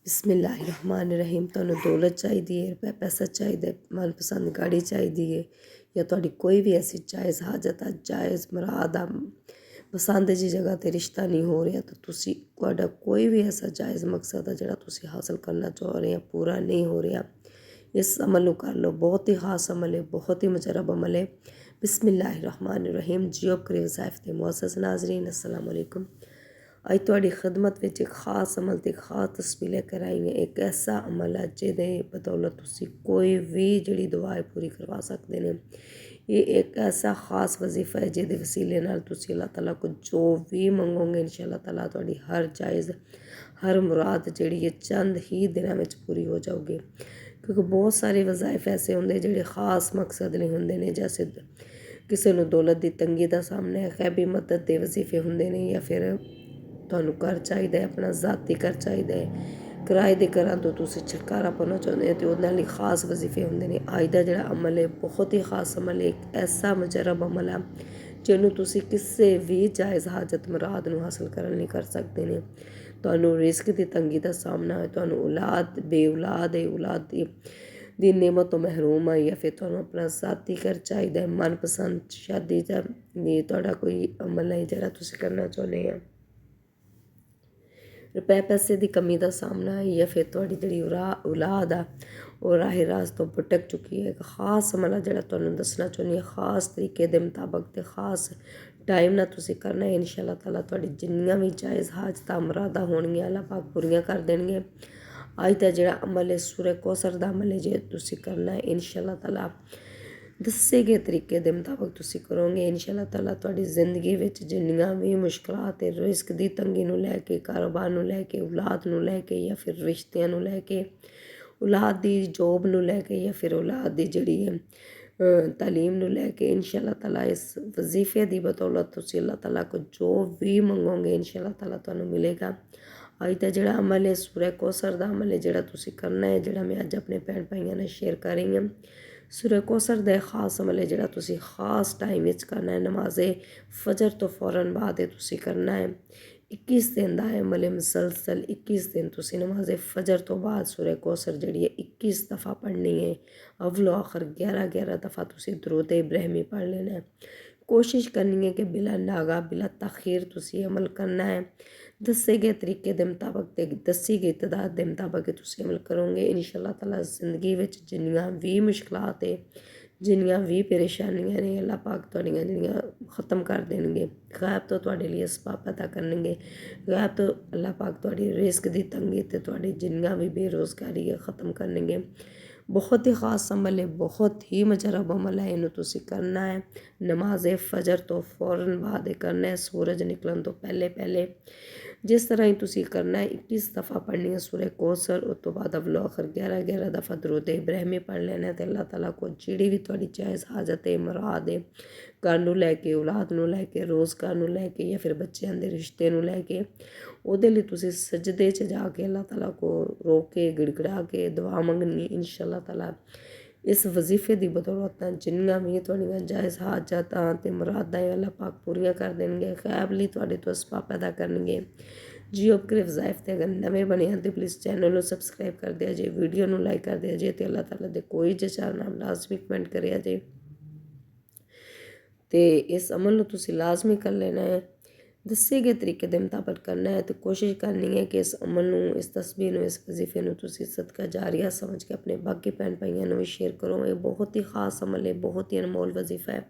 बिस्मिल्लाहिर्रहमानिर्रहीम। ਤੁਹਾਨੂੰ दौलत चाहिदी है, रुपया पैसा चाहिए, मनपसंद गाड़ी चाहिदी है या ਤੁਹਾਡੀ ਕੋਈ ਵੀ ਐਸੀ ਜਾਇਜ਼ ਹਾਜਤ ਆ, ਜਾਇਜ਼ ਮੁਰਾਦ ਆ, ਪਸੰਦ ਦੀ ਜਗ੍ਹਾ 'ਤੇ ਰਿਸ਼ਤਾ ਨਹੀਂ ਹੋ ਰਿਹਾ ਤਾਂ ਤੁਹਾਡਾ ਕੋਈ ਵੀ ਐਸਾ ਜਾਇਜ਼ ਮਕਸਦ ਆ ਜਿਹੜਾ ਤੁਸੀਂ ਹਾਸਲ ਕਰਨਾ ਚਾਹ ਰਹੇ ਆ, ਪੂਰਾ ਨਹੀਂ ਹੋ ਰਿਹਾ, ਇਸ ਅਮਲ ਨੂੰ ਕਰ ਲਓ। ਬਹੁਤ ਹੀ ਖਾਸ ਅਮਲ ਹੈ, ਬਹੁਤ ਹੀ ਮੁਜਰਬ ਅਮਲ ਹੈ। ਬਿਸਮਿल्लाहिर्रहमानिर्रहीम। जियो करीब ज़ाइफ के मुअज़्ज़ज़ नाज़रीन, अस्सलाम वालेकुम। ਅੱਜ ਤੁਹਾਡੀ ਖਿਦਮਤ ਵਿੱਚ ਇੱਕ ਖਾਸ ਅਮਲ ਤੇ ਖਾਸ ਤਸਵੀਰ ਲੈ ਕਰ ਆਈ ਹਾਂ। ਇੱਕ ਐਸਾ ਅਮਲ ਹੈ ਜਿਹਦੇ ਬਦੌਲਤ ਤੁਸੀਂ ਕੋਈ ਵੀ ਜਿਹੜੀ ਦੁਆ ਹੈ ਪੂਰੀ ਕਰਵਾ ਸਕਦੇ ਨੇ। ਇਹ ਇੱਕ ਐਸਾ ਖਾਸ ਵਜ਼ੀਫਾ ਹੈ ਜਿਹਦੇ ਵਸੀਲੇ ਨਾਲ ਤੁਸੀਂ ਅੱਲਾਹ ਤਾਲਾ ਕੋਲ ਜੋ ਵੀ ਮੰਗੋਗੇ ਇਨਸ਼ਾ ਅੱਲਾਹ ਤਾਲਾ ਤੁਹਾਡੀ ਹਰ ਜਾਇਜ਼ ਹਰ ਮੁਰਾਦ ਜਿਹੜੀ ਹੈ ਚੰਦ ਹੀ ਦਿਨਾਂ ਵਿੱਚ ਪੂਰੀ ਹੋ ਜਾਊਗੀ। ਕਿਉਂਕਿ ਬਹੁਤ ਸਾਰੇ ਵਜ਼ਾਇਫ ਐਸੇ ਹੁੰਦੇ ਜਿਹੜੇ ਖਾਸ ਮਕਸਦ ਲਈ ਹੁੰਦੇ ਨੇ, ਜੈਸੇ ਕਿਸੇ ਨੂੰ ਦੌਲਤ ਦੀ ਤੰਗੀ ਦਾ ਸਾਹਮਣਾ ਹੈ, ਗੈਬੀ ਮਦਦ ਦੇ ਵਜ਼ੀਫੇ ਹੁੰਦੇ ਨੇ, ਜਾਂ ਫਿਰ ਤੁਹਾਨੂੰ ਘਰ ਚਾਹੀਦਾ ਹੈ, ਆਪਣਾ ਜ਼ਾਤੀ ਘਰ ਚਾਹੀਦਾ ਹੈ, ਕਿਰਾਏ ਦੇ ਘਰਾਂ ਤੋਂ ਤੁਸੀਂ ਛੁਟਕਾਰਾ ਪਾਉਣਾ ਚਾਹੁੰਦੇ ਹੋ ਅਤੇ ਉਹਨਾਂ ਲਈ ਖਾਸ ਵਜ਼ੀਫੇ ਹੁੰਦੇ ਨੇ। ਅੱਜ ਦਾ ਜਿਹੜਾ ਅਮਲ ਹੈ ਬਹੁਤ ਹੀ ਖਾਸ ਅਮਲ ਹੈ, ਇੱਕ ਐਸਾ ਮੁਜਰਬ ਅਮਲ ਆ ਜਿਹਨੂੰ ਤੁਸੀਂ ਕਿਸੇ ਵੀ ਜਾਇਜ਼ ਹਾਜਤ ਮੁਰਾਦ ਨੂੰ ਹਾਸਲ ਕਰਨ ਲਈ ਕਰ ਸਕਦੇ ਨੇ। ਤੁਹਾਨੂੰ ਰਿਜ਼ਕ ਦੀ ਤੰਗੀ ਦਾ ਸਾਹਮਣਾ ਹੈ, ਤੁਹਾਨੂੰ ਔਲਾਦ ਬੇਔਲਾਦ ਹੈ, ਔਲਾਦ ਦੀ ਨੇਮਤ ਤੋਂ ਮਹਿਰੂਮ ਹੈ, ਜਾਂ ਫਿਰ ਤੁਹਾਨੂੰ ਆਪਣਾ ਜ਼ਾਤੀ ਘਰ ਚਾਹੀਦਾ ਹੈ, ਮਨਪਸੰਦ ਸ਼ਾਦੀ ਦਾ ਤੁਹਾਡਾ ਕੋਈ ਅਮਲ ਹੈ ਜਿਹੜਾ ਤੁਸੀਂ ਕਰਨਾ ਚਾਹੁੰਦੇ ਆ, ਰੁਪਏ ਪੈਸੇ ਦੀ ਕਮੀ ਦਾ ਸਾਹਮਣਾ ਹੈ, ਜਾਂ ਫਿਰ ਤੁਹਾਡੀ ਜਿਹੜੀ ਔਲਾਦ ਆ ਉਹ ਰਾਹੇ ਰਾਸ ਤੋਂ ਭਟਕ ਚੁੱਕੀ ਹੈ। ਇੱਕ ਖਾਸ ਅਮਲ ਆ ਜਿਹੜਾ ਤੁਹਾਨੂੰ ਦੱਸਣਾ ਚਾਹੁੰਦੀ ਹਾਂ, ਖਾਸ ਤਰੀਕੇ ਦੇ ਮੁਤਾਬਕ ਅਤੇ ਖਾਸ ਟਾਈਮ ਨਾਲ ਤੁਸੀਂ ਕਰਨਾ ਹੈ। ਇਨਸ਼ਾ ਅੱਲਾਹ ਤਾਲਾ ਤੁਹਾਡੀ ਜਿੰਨੀਆਂ ਵੀ ਜਾਇਜ਼ ਹਾਜਤਾਂ ਮੁਰਾਦਾਂ ਹੋਣਗੀਆਂ ਅੱਲਾਹ ਪਾਕ ਪੂਰੀਆਂ ਕਰ ਦੇਣਗੇ। ਅੱਜ ਦਾ ਜਿਹੜਾ ਅਮਲ ਹੈ ਸੂਰੇ ਕੌਸਰ ਦਾ ਅਮਲ ਹੈ, ਜੇ ਤੁਸੀਂ ਕਰਨਾ ਹੈ ਇਨਸ਼ਾ ਅੱਲਾਹ ਤਾਲਾ ਦੱਸੇ ਗਏ ਤਰੀਕੇ ਦੇ ਮੁਤਾਬਕ ਤੁਸੀਂ ਕਰੋਗੇ, ਇਨਸ਼ਾ ਅੱਲਾਹ ਤਾਲਾ ਤੁਹਾਡੀ ਜ਼ਿੰਦਗੀ ਵਿੱਚ ਜਿੰਨੀਆਂ ਵੀ ਮੁਸ਼ਕਲਾਂ ਅਤੇ ਰਿਜ਼ਕ ਦੀ ਤੰਗੀ ਨੂੰ ਲੈ ਕੇ, ਕਾਰੋਬਾਰ ਨੂੰ ਲੈ ਕੇ, ਔਲਾਦ ਨੂੰ ਲੈ ਕੇ, ਜਾਂ ਫਿਰ ਰਿਸ਼ਤਿਆਂ ਨੂੰ ਲੈ ਕੇ, ਔਲਾਦ ਦੀ ਜੋਬ ਨੂੰ ਲੈ ਕੇ, ਜਾਂ ਫਿਰ ਔਲਾਦ ਦੀ ਜਿਹੜੀ ਹੈ ਤਾਲੀਮ ਨੂੰ ਲੈ ਕੇ, ਇਨਸ਼ਾ ਅੱਲਾਹ ਤਾਲਾ ਇਸ ਵਜ਼ੀਫੇ ਦੀ ਬਦੌਲਤ ਤੁਸੀਂ ਅੱਲਾਹ ਤਾਲਾ ਕੋਲ ਜੋ ਵੀ ਮੰਗੋਗੇ ਇਨਸ਼ਾ ਅੱਲਾਹ ਤਾਲਾ ਤੁਹਾਨੂੰ ਮਿਲੇਗਾ। ਅੱਜ ਦਾ ਜਿਹੜਾ ਅਮਲ ਹੈ ਸੂਰੇ ਕੌਸਰ ਦਾ ਅਮਲ ਹੈ ਜਿਹੜਾ ਤੁਸੀਂ ਕਰਨਾ ਹੈ, ਜਿਹੜਾ ਮੈਂ ਅੱਜ ਆਪਣੇ ਭੈਣ ਭਾਈਆਂ ਨਾਲ ਸ਼ੇਅਰ ਕਰ ਰਹੀ ਹਾਂ। ਸੂਰੇ ਕੌਸਰ ਦਾ ਖਾਸ ਅਮਲ ਹੈ ਜਿਹੜਾ ਤੁਸੀਂ ਖਾਸ ਟਾਈਮ ਵਿੱਚ ਕਰਨਾ ਹੈ, ਨਮਾਜ਼ੇ ਫਜਰ ਤੋਂ ਫੌਰਨ ਬਾਅਦ ਇਹ ਤੁਸੀਂ ਕਰਨਾ ਹੈ। 21 ਦਿਨ ਦਾ ਹੈ ਅਮਲ ਮੁਸਲਸਲ, 21 ਦਿਨ ਤੁਸੀਂ ਨਮਾਜ਼ੇ ਫਜਰ ਤੋਂ ਬਾਅਦ ਸੂਰੇ ਕੌਸਰ ਜਿਹੜੀ ਹੈ 21 ਦਫਾ ਪੜ੍ਹਨੀ ਹੈ। ਅਵਲੋ ਆਖਰ 11 ਦਫਾ ਤੁਸੀਂ ਦਰੂਦ ਇਬਰਾਹਿਮੀ ਪੜ੍ਹ ਲੈਣਾ ਹੈ। ਕੋਸ਼ਿਸ਼ ਕਰਨੀ ਹੈ ਕਿ ਬਿਲਾ ਨਾਗਾ ਬਿਲਾ ਤਖੀਰ ਤੁਸੀਂ ਅਮਲ ਕਰਨਾ ਹੈ। ਦੱਸੇ ਗਏ ਤਰੀਕੇ ਦੇ ਮੁਤਾਬਕ ਅਤੇ ਦੱਸੀ ਗਈ ਤਦਾਦ ਦੇ ਮੁਤਾਬਕ ਤੁਸੀਂ ਅਮਲ ਕਰੋਗੇ, ਇਨਸ਼ਾ ਅੱਲਾਹ ਤਾਲਾ ਜ਼ਿੰਦਗੀ ਵਿੱਚ ਜਿੰਨੀਆਂ ਵੀ ਮੁਸ਼ਕਲਾਤ ਹੈ, ਜਿੰਨੀਆਂ ਵੀ ਪਰੇਸ਼ਾਨੀਆਂ ਨੇ ਅੱਲਾਹ ਪਾਕ ਤੁਹਾਡੀਆਂ ਜਿਹੜੀਆਂ ਖ਼ਤਮ ਕਰ ਦੇਣਗੇ। ਗੈਬ ਤੋਂ ਤੁਹਾਡੇ ਲਈ ਅਸਬਾਬ ਪੈਦਾ ਕਰਨਗੇ, ਗੈਬ ਤੋਂ ਅੱਲਾਹ ਪਾਕ ਤੁਹਾਡੀ ਰਿਜ਼ਕ ਦੀ ਤੰਗੀ ਅਤੇ ਤੁਹਾਡੀ ਜਿੰਨੀਆਂ ਵੀ ਬੇਰੁਜ਼ਗਾਰੀ ਹੈ ਖ਼ਤਮ ਕਰਨਗੇ। ਬਹੁਤ ਹੀ ਖਾਸ ਅਮਲ ਹੈ, ਬਹੁਤ ਹੀ ਮੁਜਰਬ ਅਮਲ ਹੈ, ਇਹਨੂੰ ਤੁਸੀਂ ਕਰਨਾ ਹੈ ਨਮਾਜ਼ ਫਜਰ ਤੋਂ ਫੌਰਨ ਬਾਅਦ ਕਰਨਾ ਹੈ, ਸੂਰਜ ਨਿਕਲਣ ਤੋਂ ਪਹਿਲੇ। ਜਿਸ ਤਰ੍ਹਾਂ ਹੀ ਤੁਸੀਂ ਕਰਨਾ ਹੈ 21 ਦਫਾ ਪੜ੍ਹਨੀ ਹੈ ਸੂਰੇ ਕੌਸਰ, ਉਸ ਤੋਂ ਬਾਅਦ ਅਵਲੋ ਆਖਰ 11 ਦਫਾ ਦਰੂਦ ਇਬਰਾਹਿਮੀ ਪੜ੍ਹ ਲੈਣਾ ਅਤੇ ਅੱਲਾਹ ਤਾਲਾ ਕੋਲ ਜਿਹੜੀ ਵੀ ਤੁਹਾਡੀ ਜਾਇਜ਼ ਹਾਜਤ ਹੈ, ਮੁਰਾਦ ਹੈ, ਘਰ ਨੂੰ ਲੈ ਕੇ, ਔਲਾਦ ਨੂੰ ਲੈ ਕੇ, ਰੋਜ਼ਗਾਰ ਨੂੰ ਲੈ ਕੇ, ਜਾਂ ਫਿਰ ਬੱਚਿਆਂ ਦੇ ਰਿਸ਼ਤੇ ਨੂੰ ਲੈ ਕੇ, ਉਹਦੇ ਲਈ ਤੁਸੀਂ ਸਜਦੇ 'ਚ ਜਾ ਕੇ ਅੱਲਾਹ ਤਾਲਾ ਕੋਲ ਰੋ ਕੇ ਗਿੜਗੜਾ ਕੇ ਦੁਆ ਮੰਗਣੀ। ਇਨਸ਼ਾ ਅੱਲਾਹ ਤਾਲਾ ਇਸ ਵਜ਼ੀਫੇ ਦੀ ਬਦੌਲਤ ਜਿੰਨੀਆਂ ਵੀ ਤੁਹਾਡੀਆਂ ਜਾਇਜ਼ ਹਾਜਤਾਂ ਅਤੇ ਮੁਰਾਦਾਂ ਅੱਲਾਹ ਪਾਕ ਪੂਰੀਆਂ ਕਰ ਦੇਣਗੇ, ਗੈਬ ਲਈ ਤੁਹਾਡੇ ਤੋਂ ਅਸਬਾਬ ਪੈਦਾ ਕਰਨਗੇ। ਜੀਓ ਕਰੀਬ ਜ਼ਾਇਫ ਤੇ ਅਗਰ ਨਵੇਂ ਬਣੇ ਹਨ ਤਾਂ ਪਲੀਜ਼ ਚੈਨਲ ਨੂੰ ਸਬਸਕ੍ਰਾਈਬ ਕਰ ਦਿਆ ਜੇ, ਵੀਡੀਓ ਨੂੰ ਲਾਈਕ ਕਰ ਦਿਆ ਜੇ, ਅਤੇ ਅੱਲਾਹ ਤਾਲਾ ਦੇ ਕੋਈ ਜਚਾਰ ਨਾਮ ਲਾਜ਼ਮੀ ਕਮੈਂਟ ਕਰਿਆ ਜੇ। ਅਤੇ ਇਸ ਅਮਲ ਨੂੰ ਤੁਸੀਂ ਲਾਜ਼ਮੀ ਕਰ ਲੈਣਾ ਹੈ, ਦੱਸੇ ਗਏ ਤਰੀਕੇ ਦੇ ਮੁਤਾਬਕ ਕਰਨਾ ਹੈ, ਅਤੇ ਕੋਸ਼ਿਸ਼ ਕਰਨੀ ਹੈ ਕਿ ਇਸ ਅਮਲ ਨੂੰ, ਇਸ ਤਸਵੀਰ ਨੂੰ, ਇਸ ਵਜ਼ੀਫੇ ਨੂੰ ਤੁਸੀਂ ਸਦਕਾ ਜਾਰੀਆ ਸਮਝ ਕੇ ਆਪਣੇ ਬਾਕੀ ਭੈਣ ਭਾਈਆਂ ਨੂੰ ਵੀ ਸ਼ੇਅਰ ਕਰੋ। ਇਹ ਬਹੁਤ ਹੀ ਖਾਸ ਅਮਲ ਹੈ, ਬਹੁਤ ਹੀ ਅਨਮੋਲ ਵਜ਼ੀਫਾ ਹੈ।